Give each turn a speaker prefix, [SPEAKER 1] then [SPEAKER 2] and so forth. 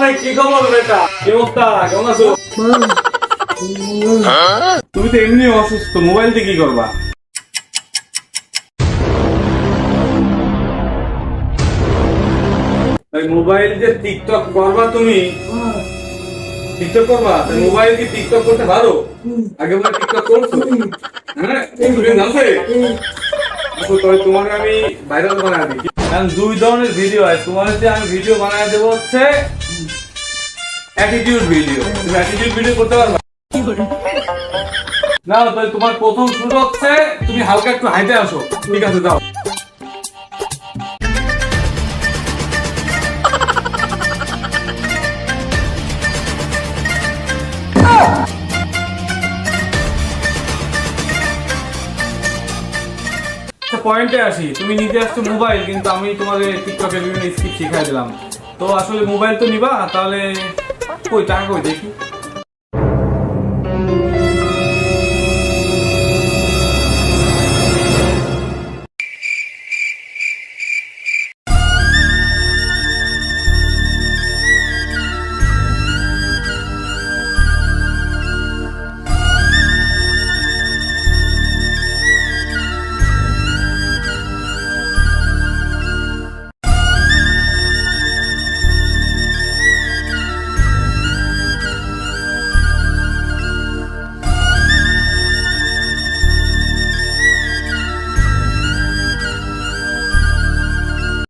[SPEAKER 1] অনেক কি খবর বেটা? কি অবস্থা? কেমন আছো? তুমি তো এমনি অসুস্থ, মোবাইল দিয়ে কি করবা? মোবাইল যে টিকটক করবা তুমি, টিকটক করবা? মোবাইল কি টিকটক করতে পারো? আগে বলে টিকটক করছো? হ্যাঁ, তুমি জানতে? তবে তোমাকে আমি ভাইরাল বানায় দিই। কারণ দুই ধরনের ভিডিও হয়, তোমার যে আমি ভিডিও বানায় দেবো হচ্ছে অ্যাটিটিউড ভিডিও। তুমি অ্যাটিটিউড ভিডিও করতে পারবা না? তাহলে তোমার প্রথম শুরু হচ্ছে তুমি হালকা একটু হাইটে আসো। ঠিক আছে, যাও। পয়েন্টে আসি, তুমি নিতে আসছো মোবাইল, কিন্তু আমি তোমাদের টিকটকের বিভিন্ন স্কিপ শিখাই দিলাম। তো আসলে মোবাইল তো নিবা, তাহলে কই টাকা কই দেখি।